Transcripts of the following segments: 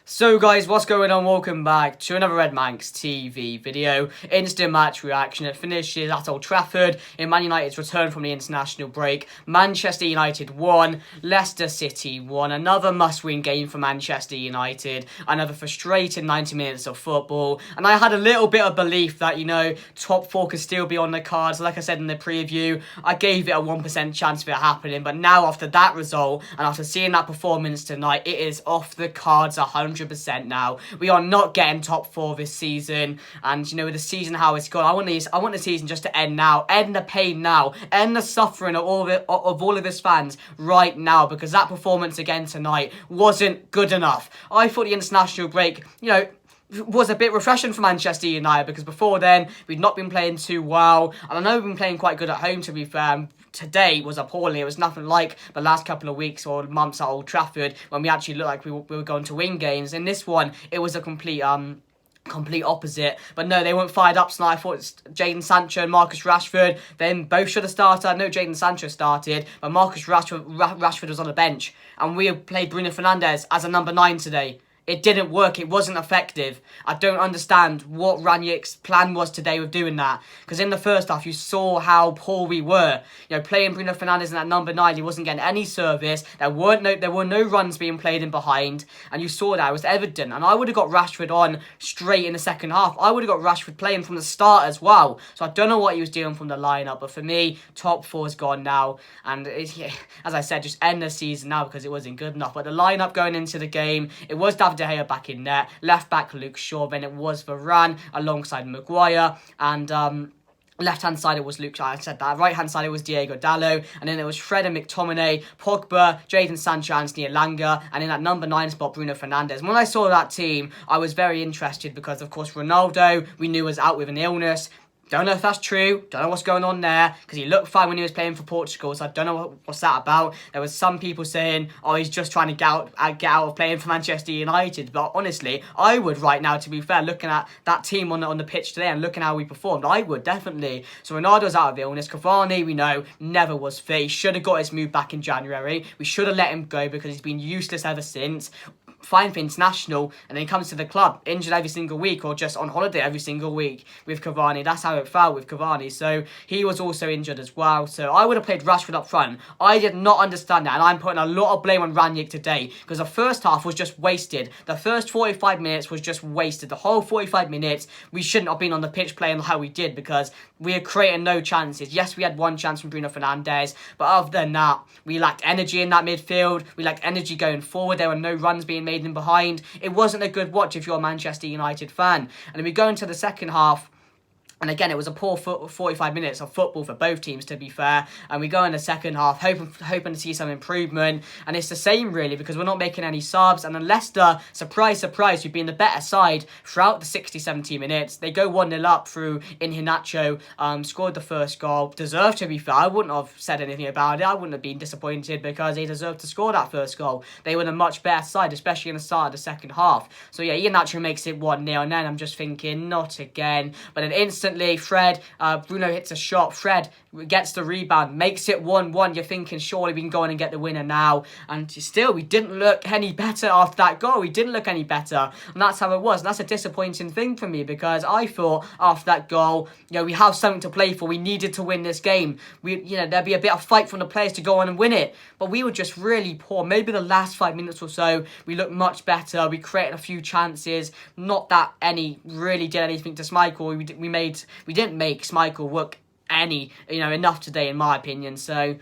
So guys, what's going on? Welcome back to another Red Manx TV video. Instant match reaction. It finishes at Old Trafford in Man United's return from the international break. Manchester United won, Leicester City won. Another must-win game for Manchester United. Another frustrating 90 minutes of football. And I had a little bit of belief that, top four could still be on the cards. Like I said in the preview, I gave it a 1% chance of it happening. But now after that result and after seeing that performance tonight, it is off the cards 100% now. We are not getting top four this season, and with the season how it's gone, I want the season just to end now, end the pain now, end the suffering of all of his fans right now, because that performance again tonight wasn't good enough. I thought the international break, was a bit refreshing for Manchester United, because before then we'd not been playing too well, and I know we've been playing quite good at home, to be fair. Today was appalling. It was nothing like the last couple of weeks or months at Old Trafford when we actually looked like we were going to win games. In this one, it was a complete opposite. But no, they weren't fired up tonight. I thought Jadon Sancho and Marcus Rashford, then both should have started. I know Jadon Sancho started, but Marcus Rashford was on the bench, and we played Bruno Fernandes as a number 9 today. It didn't work. It wasn't effective. I don't understand what Ranieri's plan was today with doing that. Because in the first half, you saw how poor we were. Playing Bruno Fernandes in that number 9, he wasn't getting any service. There were no runs being played in behind. And you saw that. It was evident. And I would have got Rashford on straight in the second half. I would have got Rashford playing from the start as well. So I don't know what he was doing from the lineup. But for me, top four is gone now. And as I said, just end the season now because it wasn't good enough. But the lineup going into the game, it was David De Gea back in net, left back Luke Shaw, then it was Varane alongside Maguire, and left hand side it was Luke Shaw, I said that, right hand side it was Diego Dallo, and then it was Fred and McTominay, Pogba, Jadon Sancho, Anthony Elanga, and in that number 9 spot Bruno Fernandes. And when I saw that team, I was very interested because of course Ronaldo we knew was out with an illness. Don't know if that's true. Don't know what's going on there, because he looked fine when he was playing for Portugal, so I don't know what's that about. There was some people saying, oh, he's just trying to get out of playing for Manchester United. But honestly, I would right now, to be fair, looking at that team on the pitch today and looking how we performed, I would definitely. So Ronaldo's out of illness. Cavani, we know, never was fit. He should have got his move back in January. We should have let him go because he's been useless ever since. Fine for international, and then he comes to the club injured every single week or just on holiday every single week with Cavani. That's how it felt with Cavani. So he was also injured as well. So I would have played Rashford up front. I did not understand that, and I'm putting a lot of blame on Ranieri today because the first half was just wasted. The first 45 minutes was just wasted. The whole 45 minutes we shouldn't have been on the pitch playing how we did because we had created no chances. Yes, we had one chance from Bruno Fernandes, but other than that, we lacked energy in that midfield. We lacked energy going forward. There were no runs being made in behind. It wasn't a good watch if you're a Manchester United fan. And then we go into the second half, and again, it was a poor 45 minutes of football for both teams, to be fair. And we go in the second half, hoping to see some improvement. And it's the same, really, because we're not making any subs. And then Leicester, surprise, surprise, we've been the better side throughout the 60, 70 minutes. They go 1-0 up through Iheanacho, scored the first goal. Deserved, to be fair. I wouldn't have said anything about it. I wouldn't have been disappointed because they deserved to score that first goal. They were the much better side, especially in the start of the second half. So, yeah, Iheanacho makes it 1-0. And then I'm just thinking, not again. But then instantly, Fred, Bruno hits a shot, Fred gets the rebound, makes it 1-1. You're thinking, surely we can go on and get the winner now. And still, we didn't look any better after that goal. We didn't look any better. And that's how it was. And that's a disappointing thing for me because I thought after that goal, we have something to play for. We needed to win this game. There'd be a bit of fight from the players to go on and win it. But we were just really poor. Maybe the last 5 minutes or so, we looked much better. We created a few chances. Not that any really did anything to Schmeichel. We didn't make Schmeichel look enough today, in my opinion. So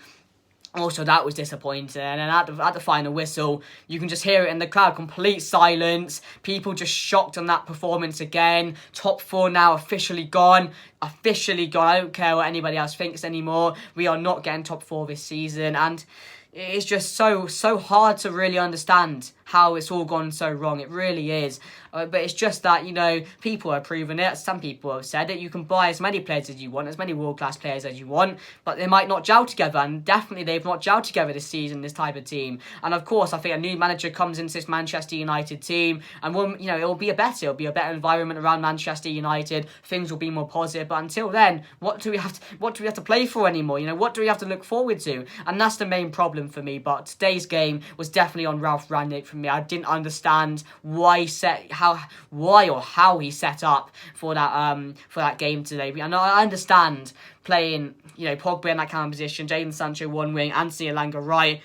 also that was disappointing. And then at the final whistle, you can just hear it in the crowd, complete silence. People just shocked on that performance again. Top four now officially gone. Officially gone. I don't care what anybody else thinks anymore. We are not getting top four this season, and it's just so hard to really understand how it's all gone so wrong. It really is. But it's just that, people are proving it. Some people have said it. You can buy as many players as you want, as many world-class players as you want, but they might not gel together. And definitely they've not gelled together this season, this type of team. And of course, I think a new manager comes into this Manchester United team and it'll be a better environment around Manchester United. Things will be more positive. But until then, what do we have to play for anymore? What do we have to look forward to? And that's the main problem for me. But today's game was definitely on Ralph Rangnick for me. I didn't understand how he set up for that game today. I understand playing, Pogba in that kind of position, Jadon Sancho one wing, Anthony Elanga right.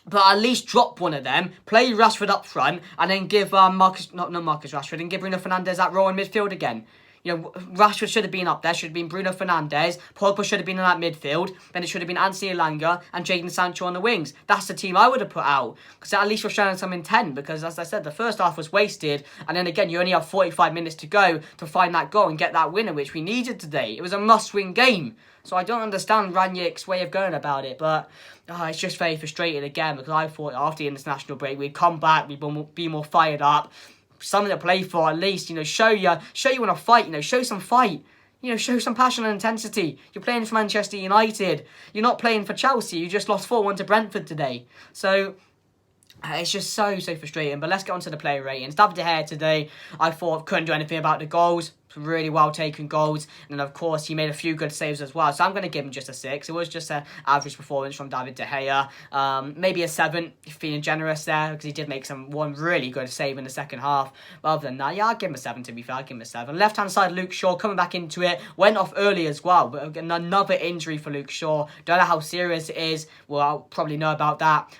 But at least drop one of them, play Rashford up front, and then give not Marcus Rashford, and give Bruno Fernandes that role in midfield again. Rashford should have been up there, should have been Bruno Fernandes, Pogba should have been in that midfield, then it should have been Anthony Elanga and Jadon Sancho on the wings. That's the team I would have put out, because at least we're showing some intent, because as I said, the first half was wasted, and then again, you only have 45 minutes to go to find that goal and get that winner, which we needed today. It was a must-win game. So I don't understand Rangnick's way of going about it, but it's just very frustrating again, because I thought after the international break we'd come back, we'd be more fired up, something to play for at least. Show you want to fight. Show some fight. Show some passion and intensity. You're playing for Manchester United. You're not playing for Chelsea. You just lost 4-1 to Brentford today. So it's just so frustrating. But let's get on to the player ratings. David De Gea today, I thought couldn't do anything about the goals. Really well taken goals, and then of course he made a few good saves as well, so I'm going to give him just a 6. It was just an average performance from David De Gea. Maybe a 7 if feeling generous there, because he did make one really good save in the second half. But other than that, yeah, I'll give him a 7. To be fair, I'll give him a 7. Left hand side, Luke Shaw coming back into it, went off early as well, but another injury for Luke Shaw. Don't know how serious it is. Well, I'll probably know about that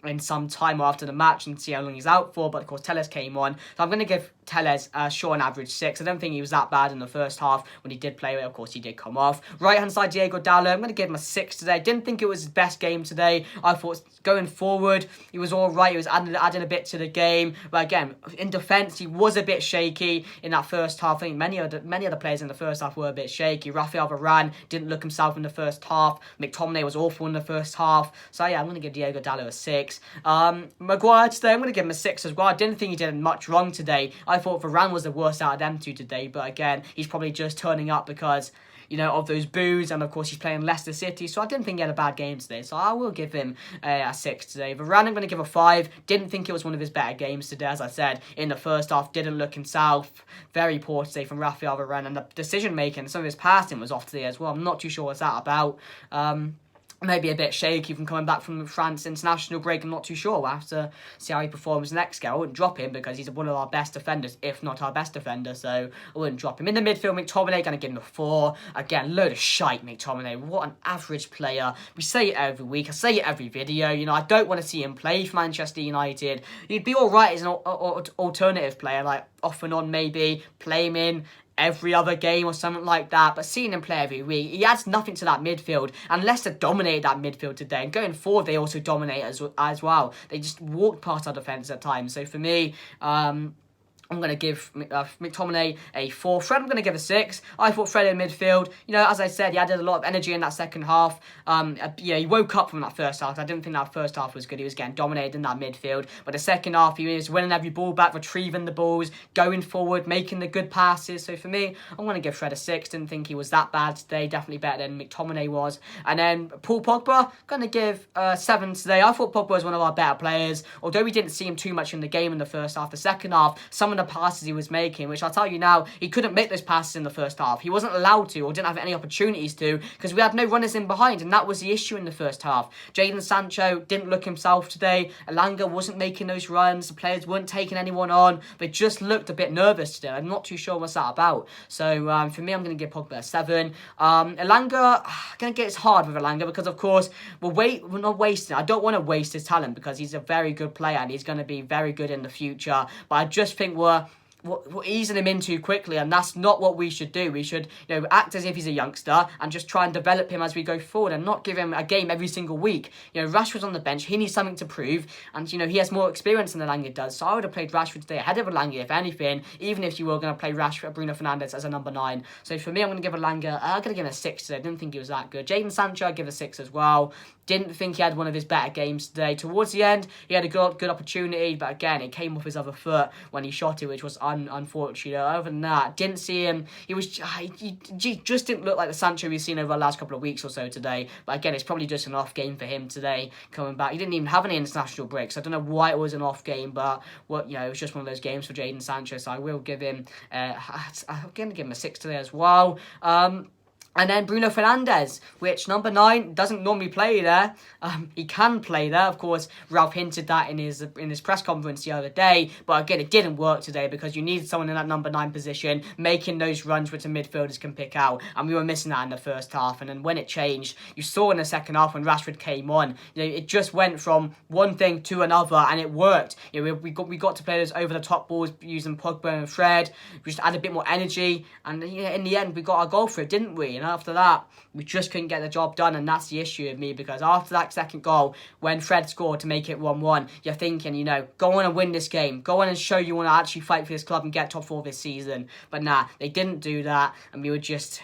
in some time after the match and see how long he's out for, but of course Telles came on, so I'm going to give Telles Shaw an average 6. I don't think he was that bad in the first half when he did play it. Of course, he did come off. Right hand side, Diego Dallo. I'm going to give him a 6 today. Didn't think it was his best game today. I thought going forward, he was all right. He was adding a bit to the game. But again, in defence, he was a bit shaky in that first half. I think many other players in the first half were a bit shaky. Rafael Varane didn't look himself in the first half. McTominay was awful in the first half. So yeah, I'm going to give Diego Dallo a 6. Maguire today, I'm going to give him a 6 as well. I didn't think he did much wrong today. I thought Varane was the worst out of them two today, but again, he's probably just turning up because, of those boos, and of course he's playing Leicester City, so I didn't think he had a bad game today, so I will give him a 6 today. Varane, I'm going to give a 5. Didn't think it was one of his better games today, as I said, in the first half, didn't look himself. Very poor today from Rafael Varane, and the decision making, some of his passing was off today as well. I'm not too sure what's that about. Maybe a bit shaky from coming back from France international break. I'm not too sure. We'll have to see how he performs next game. I wouldn't drop him because he's one of our best defenders, if not our best defender, so I wouldn't drop him. In the midfield, McTominay, going to give him a 4. Again, load of shite, McTominay. What an average player. We say it every week. I say it every video. I don't want to see him play for Manchester United. He'd be all right as an alternative player, like off and on maybe, play him in every other game or something like that, but seeing him play every week, he adds nothing to that midfield, and Leicester dominated that midfield today, and going forward they also dominate as well. They just walked past our defence at times, so for me, I'm going to give McTominay a 4. Fred, I'm going to give a 6. I thought Fred in midfield, as I said, he added a lot of energy in that second half. He woke up from that first half. I didn't think that first half was good. He was getting dominated in that midfield. But the second half, he was winning every ball back, retrieving the balls, going forward, making the good passes. So for me, I'm going to give Fred a 6. Didn't think he was that bad today. Definitely better than McTominay was. And then Paul Pogba, going to give 7 today. I thought Pogba was one of our better players. Although we didn't see him too much in the game in the first half, the second half, some of the passes he was making, which I'll tell you now, he couldn't make those passes in the first half. He wasn't allowed to, or didn't have any opportunities to, because we had no runners in behind, and that was the issue in the first half. Jadon Sancho didn't look himself today. Elanga wasn't making those runs. The players weren't taking anyone on. They just looked a bit nervous today. I'm not too sure what's that about. So for me, I'm going to give Pogba a 7. Elanga, going to get it's hard with Elanga because, of course, we're not wasting. I don't want to waste his talent because he's a very good player and he's going to be very good in the future. But I just think we're easing him in too quickly, and that's not what we should do. We should, act as if he's a youngster and just try and develop him as we go forward and not give him a game every single week. Rashford's on the bench. He needs something to prove, and, he has more experience than Elanga does. So I would have played Rashford today ahead of Elanga, if anything, even if you were going to play Bruno Fernandes as a number 9. So for me, I'm going to give Elanga, I'm going to give him a 6 today. I didn't think he was that good. Jadon Sancho, I'd give a 6 as well. Didn't think he had one of his better games today. Towards the end, he had a good opportunity, but again, it came off his other foot when he shot it, which was unfortunate. Other than that, didn't see him. He just didn't look like the Sancho we've seen over the last couple of weeks or so today. But again, it's probably just an off game for him today, coming back. He didn't even have any international breaks. I don't know why it was an off game, but it was just one of those games for Jadon Sancho. So I will give him, I'm going to give him a 6 today as well. And then Bruno Fernandes, which number 9 doesn't normally play there. He can play there. Of course, Ralph hinted that in his press conference the other day. But again, it didn't work today because you needed someone in that number 9 position, making those runs which the midfielders can pick out. And we were missing that in the first half. And then when it changed, you saw in the second half when Rashford came on, it just went from one thing to another, and it worked. We got to play those over the top balls using Pogba and Fred. We just added a bit more energy, and in the end, we got our goal for it, didn't we? And after that, we just couldn't get the job done, and that's the issue with me, because after that second goal, when Fred scored to make it 1-1, you're thinking, go on and win this game. Go on and show you want to actually fight for this club and get top 4 this season. But nah, they didn't do that, and we were just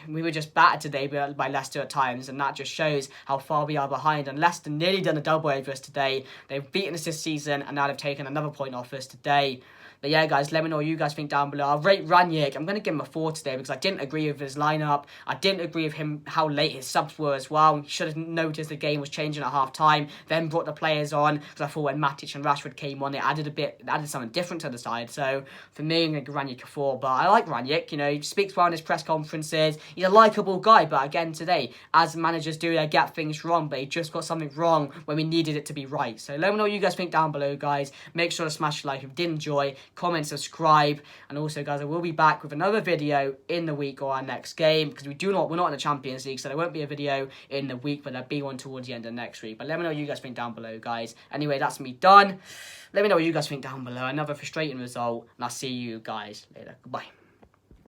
battered today by Leicester at times, and that just shows how far we are behind. And Leicester nearly done a double over us today. They've beaten us this season, and now they've taken another point off us today. But yeah, guys, let me know what you guys think down below. I'll rate Ranić. I'm going to give him a 4 today because I didn't agree with his lineup. I didn't agree with him how late his subs were as well. He should have noticed the game was changing at half time. Then brought the players on, because I thought when Matic and Rashford came on, it added something different to the side. So for me, I'm going to give Ranić a 4. But I like Ranić. He speaks well in his press conferences. He's a likeable guy. But again, today, as managers do, they get things wrong. But he just got something wrong when we needed it to be right. So let me know what you guys think down below, guys. Make sure to smash a like if you did enjoy. Comment, subscribe. And also, guys, I will be back with another video in the week or our next game, because we're not in the Champions League, so there won't be a video in the week, but there'll be one towards the end of next week. But let me know what you guys think down below, guys. Anyway, that's me done. Let me know what you guys think down below. Another frustrating result, and I'll see you guys later. Goodbye.